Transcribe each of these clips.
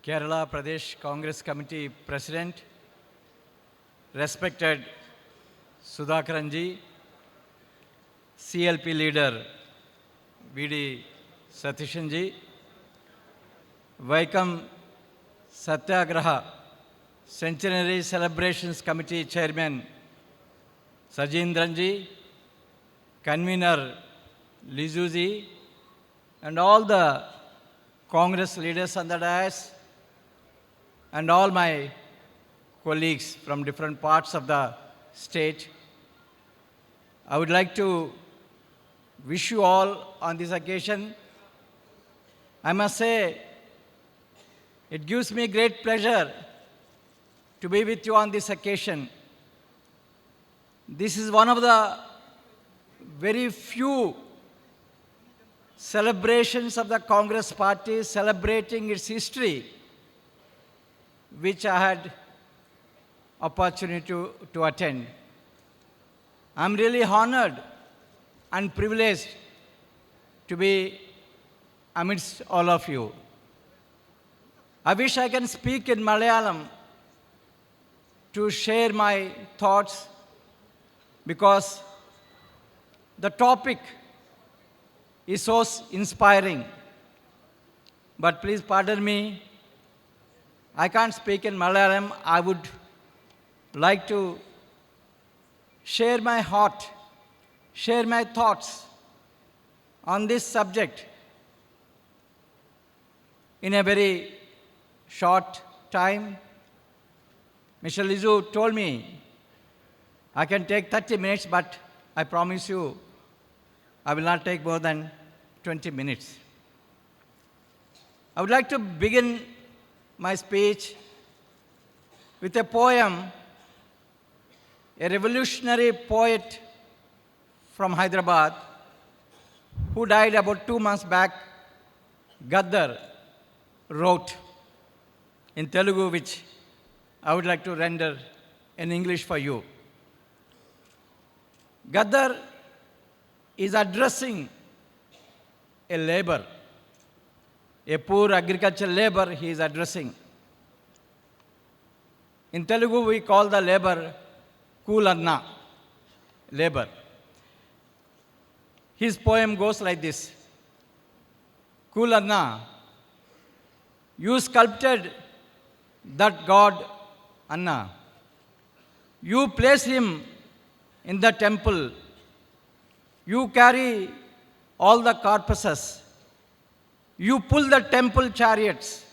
Kerala Pradesh Congress Committee President, respected Sudhakaranji, CLP leader VD Satishanji, Vaikam Satyagraha Centenary Celebrations Committee Chairman Sajindranji, Convener Lizuji, and all the Congress leaders on the dais, and all my colleagues from different parts of the state. I would like to wish you all on this occasion. I must say, it gives me great pleasure to be with you on this occasion. This is one of the very few celebrations of the Congress Party celebrating its history, which I had opportunity to attend. I'm really honored and privileged to be amidst all of you. I wish I can speak in Malayalam to share my thoughts, because the topic is so inspiring. But please pardon me, I can't speak in Malayalam. I would like to share my heart, share my thoughts on this subject in a very short time. Mr. Lizu told me I can take 30 minutes, but I promise you I will not take more than 20 minutes. I would like to begin my speech with a poem. A revolutionary poet from Hyderabad who died about 2 months back, Gaddar, wrote in Telugu, which I would like to render in English for you. Gaddar is addressing a labor, a poor agricultural labor he is addressing. In Telugu, we call the labor Kulanna, labor. His poem goes like this: Kulanna, you sculpted that god Anna. You place him in the temple. You carry all the corpses. You pull the temple chariots.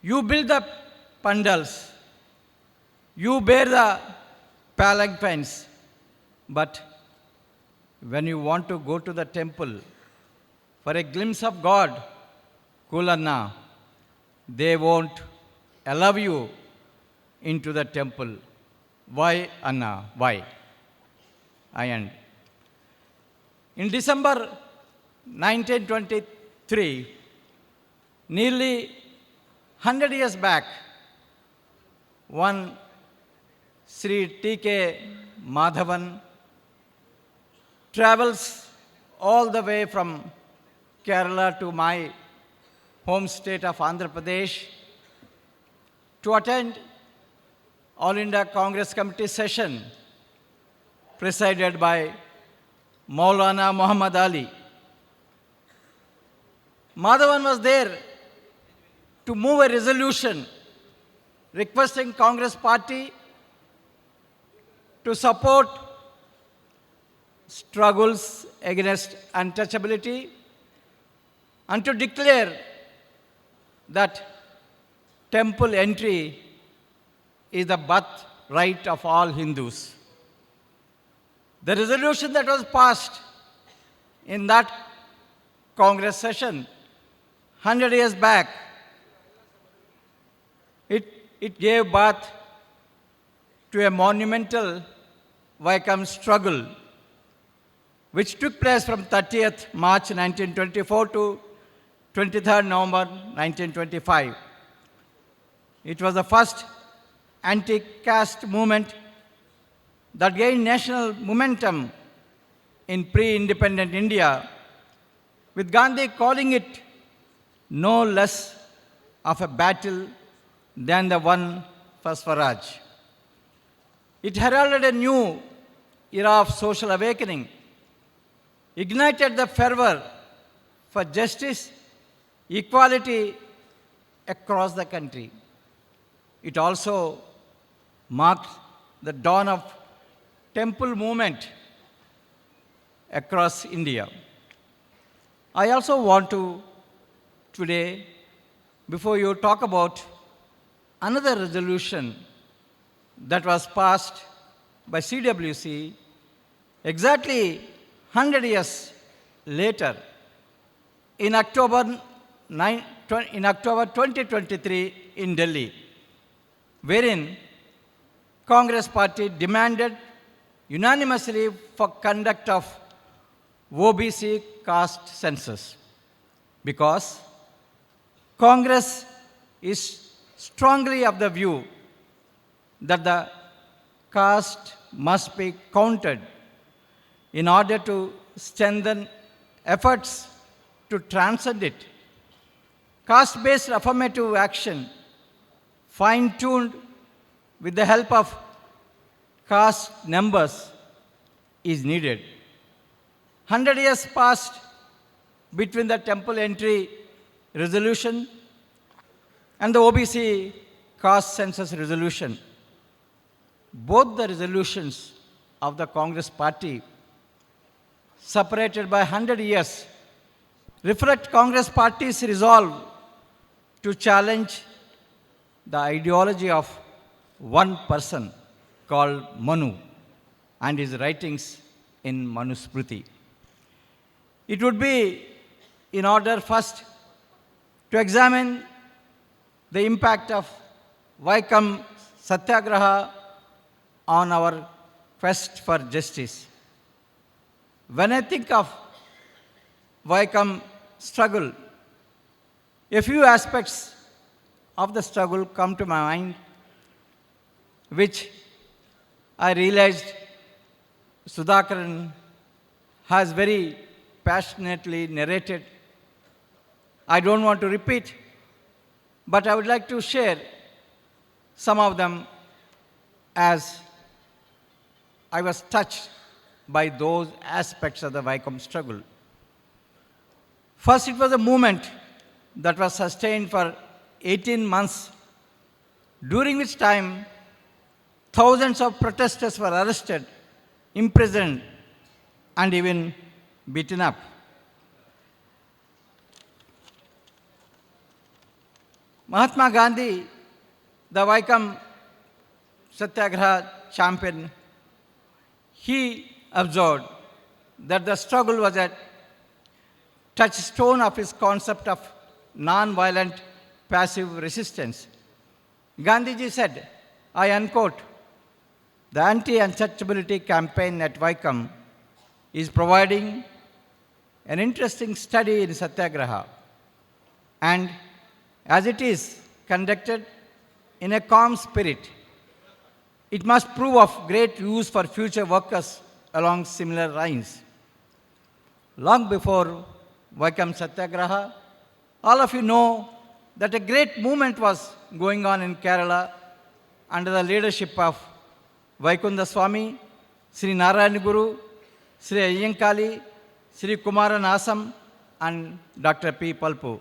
You build the pandals. You bear the palanquins. But when you want to go to the temple for a glimpse of God, Kulanna, they won't allow you into the temple. Why, Anna? Why? I end. In December 1923, nearly 100 years back, one Sri T.K. Madhavan travels all the way from Kerala to my home state of Andhra Pradesh to attend All India Congress Committee session presided by Maulana Muhammad Ali. Madhavan was there to move a resolution requesting Congress Party to support struggles against untouchability and to declare that temple entry is the birthright of all Hindus. The resolution that was passed in that Congress session 100 years back, it gave birth to a monumental Vaikam struggle, which took place from 30th March 1924 to 23rd November 1925. It was the first anti-caste movement that gained national momentum in pre-independent India, with Gandhi calling it no less of a battle than the one for Swaraj. It heralded a new era of social awakening, ignited the fervor for justice, equality across the country. It also marked the dawn of temple movement across India. I also want to today, before you talk about another resolution that was passed by CWC exactly 100 years later in October 2023 in Delhi, wherein Congress party demanded unanimously for conduct of OBC caste census because Congress is strongly of the view that the caste must be counted in order to strengthen efforts to transcend it. Caste-based affirmative action, fine-tuned with the help of caste numbers, is needed. 100 years passed between the temple entry resolution and the OBC caste census resolution. Both the resolutions of the Congress party, separated by 100 years, reflect Congress party's resolve to challenge the ideology of one person called Manu and his writings in Manusmriti. It would be in order first to examine the impact of Vaikam Satyagraha on our quest for justice. When I think of Vaikam struggle, a few aspects of the struggle come to my mind, which I realized Sudhakaran has very passionately narrated. I don't want to repeat, but I would like to share some of them as I was touched by those aspects of the Vaikam struggle. First, it was a movement that was sustained for 18 months, during which time thousands of protesters were arrested, imprisoned, and even beaten up. Mahatma Gandhi, the Vaikam Satyagraha champion, he observed that the struggle was a touchstone of his concept of non-violent passive resistance. Gandhiji said, I unquote, the anti-untouchability campaign at Vaikam is providing an interesting study in Satyagraha, and as it is conducted in a calm spirit, it must prove of great use for future workers along similar lines. Long before Vaikam Satyagraha, all of you know that a great movement was going on in Kerala under the leadership of Vaikunda Swami, Sri Narayana Guru, Sri Ayyankali, Sri Kumaran Asam, and Dr. P. Palpu.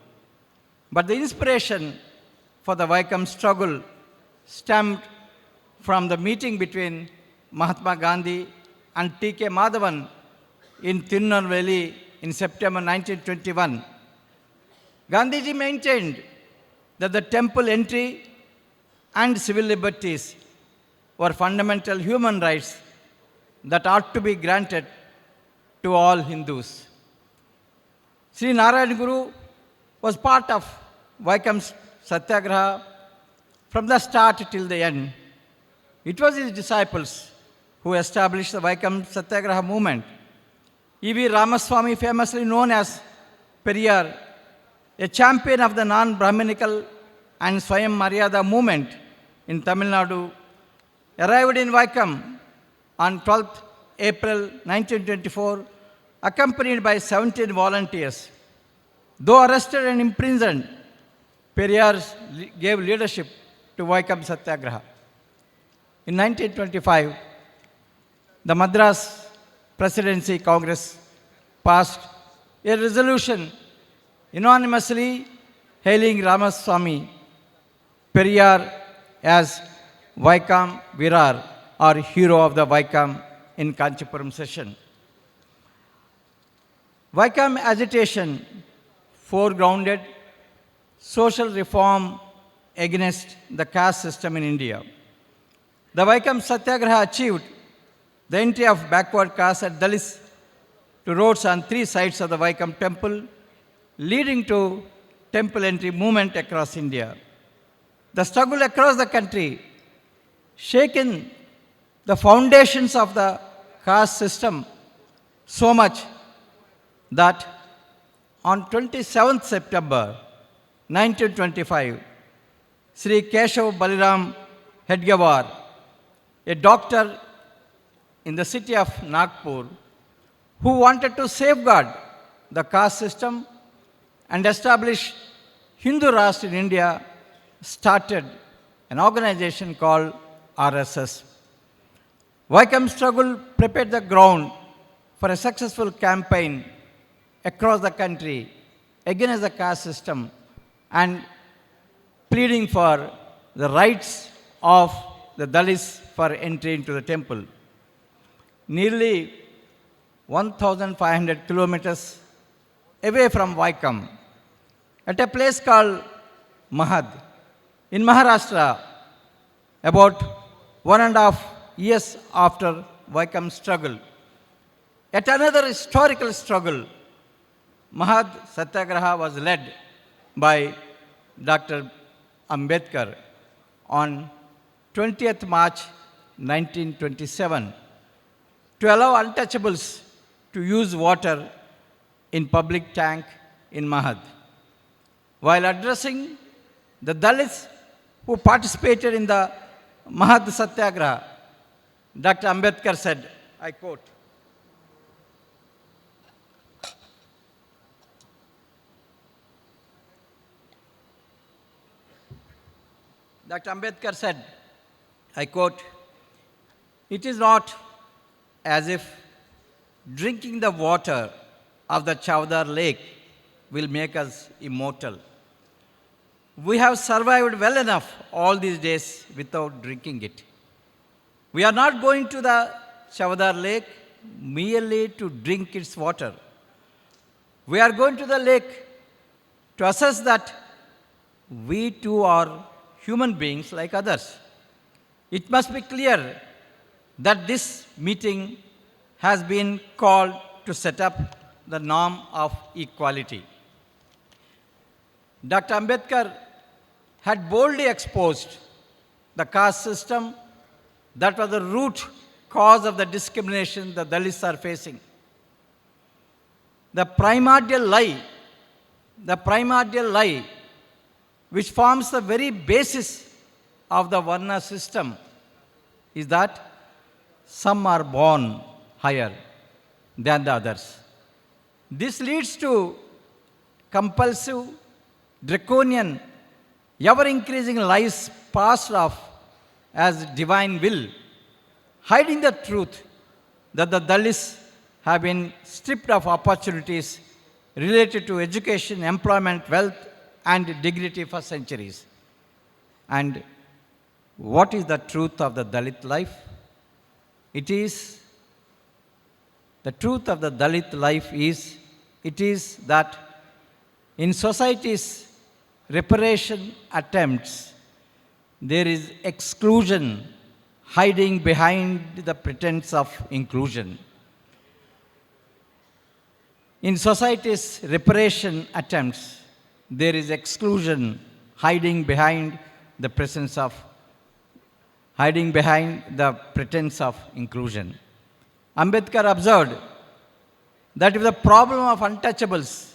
But the inspiration for the Vaikam struggle stemmed from the meeting between Mahatma Gandhi and T.K. Madhavan in Tirunelveli in September 1921. Gandhiji maintained that the temple entry and civil liberties were fundamental human rights that ought to be granted to all Hindus. Sri Narayana Guru was part of Vaikam Satyagraha from the start till the end. It was his disciples who established the Vaikam Satyagraha movement. E.V. Ramaswamy, famously known as Periyar, a champion of the non-Brahminical and Swayam Maryada movement in Tamil Nadu, arrived in Vaikam on 12th April 1924, accompanied by 17 volunteers. Though arrested and imprisoned, Periyar gave leadership to Vaikam Satyagraha. In 1925, the Madras Presidency Congress passed a resolution unanimously hailing Ramaswamy Periyar as Vaikam Virar, or hero of the Vaikam, in Kanchipuram session. Vaikam agitation foregrounded social reform against the caste system in India. The Vaikam Satyagraha achieved the entry of backward caste and Dalits to roads on three sides of the Vaikam temple, leading to temple entry movement across India. The struggle across the country shaken the foundations of the caste system so much that on 27th September 1925, Sri Keshav Baliram Hedgewar, a doctor in the city of Nagpur, who wanted to safeguard the caste system and establish Hindu Rashtra in India, started an organization called RSS. Vaikam struggle prepared the ground for a successful campaign across the country against the caste system and pleading for the rights of the Dalits for entry into the temple. Nearly 1,500 kilometers away from Vaikam, at a place called Mahad, in Maharashtra, about 1.5 years after Vaikam struggle. At another historical struggle, Mahad Satyagraha was led by Dr. Ambedkar on 20th March 1927 to allow untouchables to use water in public tank in Mahad. While addressing the Dalits who participated in the Mahad Satyagraha, Dr. Ambedkar said, I quote, Dr. Ambedkar said, I quote, it is not as if drinking the water of the Chavdar lake will make us immortal. We have survived well enough all these days without drinking it. We are not going to the Chavdar lake merely to drink its water. We are going to the lake to assess that we too are human beings like others. It must be clear that this meeting has been called to set up the norm of equality. Dr. Ambedkar had boldly exposed the caste system that was the root cause of the discrimination the Dalits are facing. The primordial lie which forms the very basis of the Varna system is that some are born higher than the others. This leads to compulsive, draconian, ever-increasing lies passed off as divine will, hiding the truth that the Dalits have been stripped of opportunities related to education, employment, wealth, and dignity for centuries. And what is the truth of the Dalit life? It is the truth of the Dalit life is that in society's reparation attempts, there is exclusion hiding behind the pretense of inclusion. In society's reparation attempts, there is exclusion hiding behind the pretense of inclusion. Ambedkar observed that if the problem of untouchables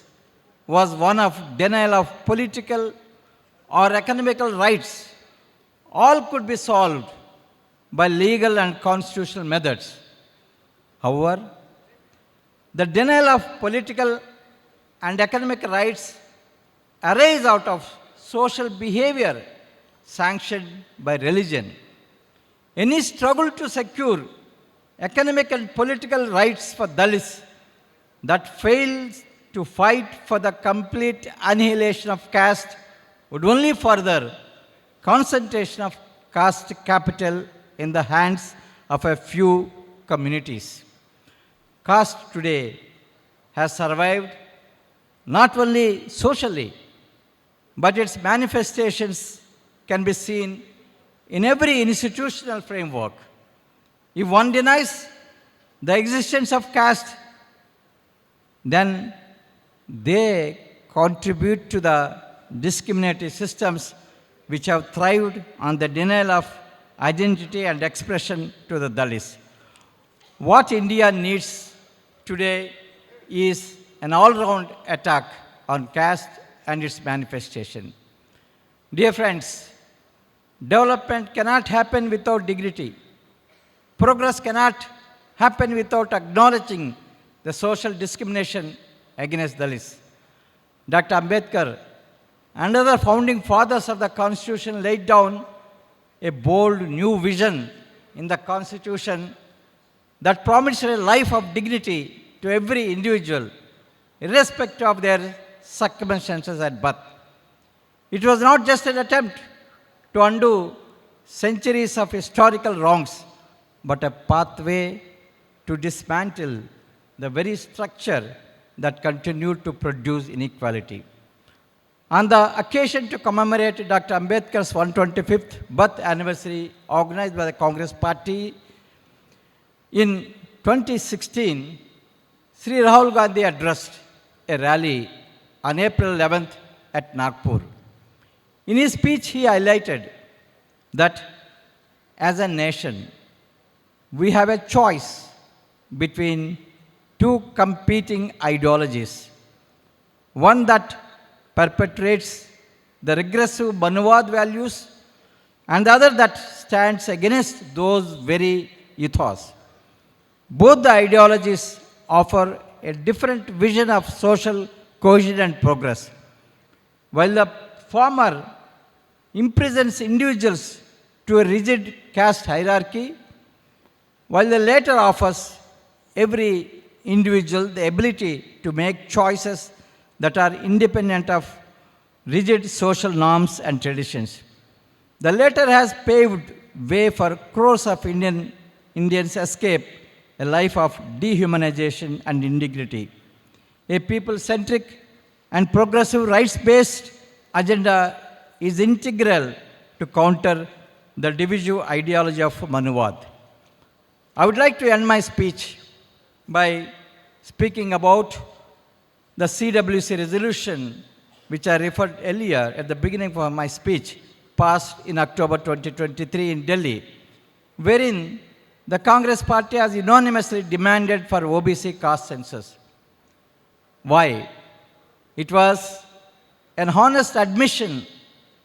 was one of denial of political or economical rights, all could be solved by legal and constitutional methods. However, the denial of political and economic rights arise out of social behavior sanctioned by religion. Any struggle to secure economic and political rights for Dalits that fails to fight for the complete annihilation of caste would only further concentration of caste capital in the hands of a few communities. Caste today has survived not only socially, but its manifestations can be seen in every institutional framework. If one denies the existence of caste, then they contribute to the discriminatory systems which have thrived on the denial of identity and expression to the Dalits. What India needs today is an all-round attack on caste and its manifestation. Dear friends, development cannot happen without dignity. Progress cannot happen without acknowledging the social discrimination against Dalits. Dr. Ambedkar and other founding fathers of the Constitution laid down a bold new vision in the Constitution that promised a life of dignity to every individual, irrespective of their circumstances at birth. It was not just an attempt to undo centuries of historical wrongs, but a pathway to dismantle the very structure that continued to produce inequality. On the occasion to commemorate Dr. Ambedkar's 125th birth anniversary organized by the Congress Party in 2016, Sri Rahul Gandhi addressed a rally on April 11th at Nagpur. In his speech, he highlighted that as a nation, we have a choice between two competing ideologies. One that perpetrates the regressive Manuwad values, and the other that stands against those very ethos. Both the ideologies offer a different vision of social cohesion and progress. While the former imprisons individuals to a rigid caste hierarchy, while the latter offers every individual the ability to make choices that are independent of rigid social norms and traditions. The latter has paved way for crores of Indians escape a life of dehumanization and indignity. A people-centric and progressive rights-based agenda is integral to counter the divisive ideology of Manuwad. I would like to end my speech by speaking about the CWC resolution, which I referred earlier at the beginning of my speech, passed in October 2023 in Delhi, wherein the Congress Party has unanimously demanded for OBC caste census. Why? It was an honest admission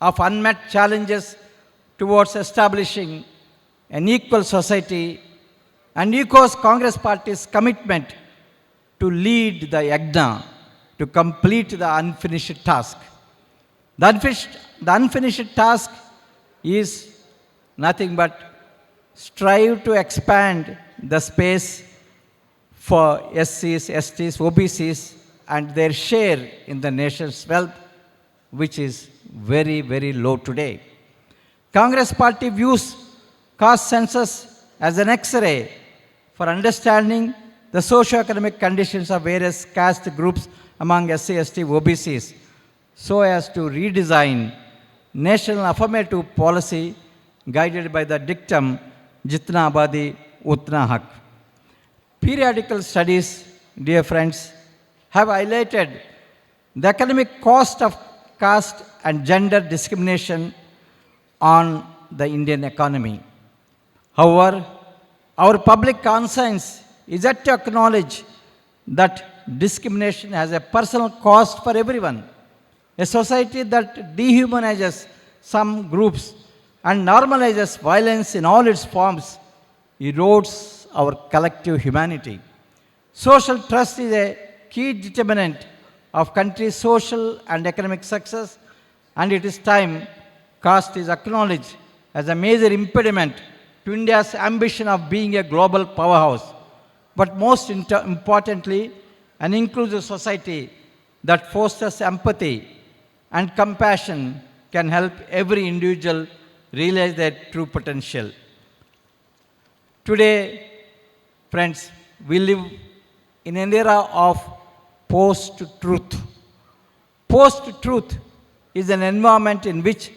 of unmet challenges towards establishing an equal society and echoes Congress Party's commitment to lead the yagna to complete the unfinished task. The unfinished task is nothing but strive to expand the space for SCs, STs, OBCs and their share in the nation's wealth, which is very, very low today. Congress Party views caste census as an X-ray for understanding the socio-economic conditions of various caste groups among SC, ST, OBCs, so as to redesign national affirmative policy guided by the dictum Jitna Abadi Utna Hak. Periodical studies, dear friends, have highlighted the economic cost of caste and gender discrimination on the Indian economy. However, our public conscience is yet to acknowledge that discrimination has a personal cost for everyone. A society that dehumanizes some groups and normalizes violence in all its forms erodes our collective humanity. Social trust is a key determinant of country's social and economic success, and it is time caste is acknowledged as a major impediment to India's ambition of being a global powerhouse, but most importantly, an inclusive society that fosters empathy and compassion can help every individual realize their true potential. Today, friends, we live in an era of post-truth. Post-truth is an environment in which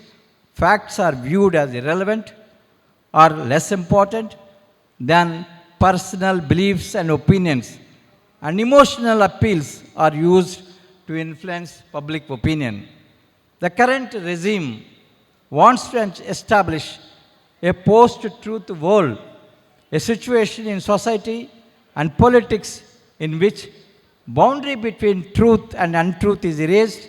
facts are viewed as irrelevant or less important than personal beliefs and opinions, and emotional appeals are used to influence public opinion. The current regime wants to establish a post-truth world, a situation in society and politics in which boundary between truth and untruth is erased,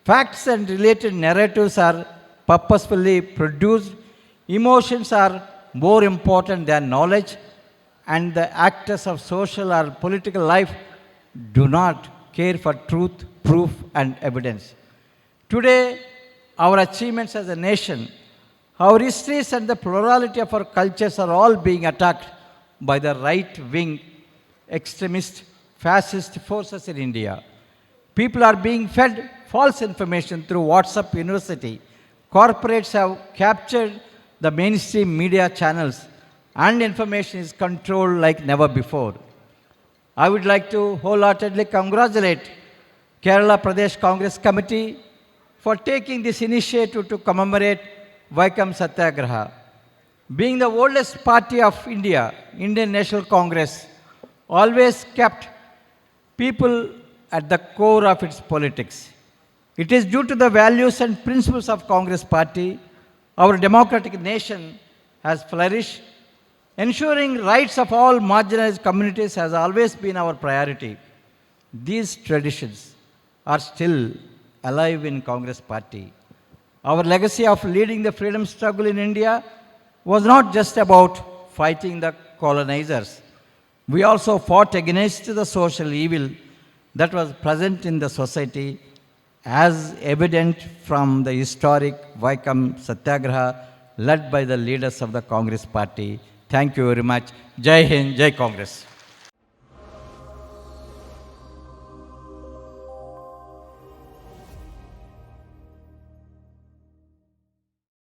facts and related narratives are purposefully produced, emotions are more important than knowledge, and the actors of social or political life do not care for truth, proof, and evidence. Today, our achievements as a nation, our histories, and the plurality of our cultures are all being attacked by the right-wing, extremist, fascist forces in India. People are being fed false information through WhatsApp University. Corporates have captured the mainstream media channels, and information is controlled like never before. I would like to wholeheartedly congratulate Kerala Pradesh Congress Committee for taking this initiative to commemorate Vaikam Satyagraha. Being the oldest party of India, Indian National Congress always kept people at the core of its politics. It is due to the values and principles of Congress Party, our democratic nation has flourished. Ensuring rights of all marginalized communities has always been our priority. These traditions are still alive in Congress Party. Our legacy of leading the freedom struggle in India was not just about fighting the colonizers. We also fought against the social evil that was present in the society, as evident from the historic Vaikam Satyagraha led by the leaders of the Congress Party. Thank you very much. Jai Hind, Jai Congress.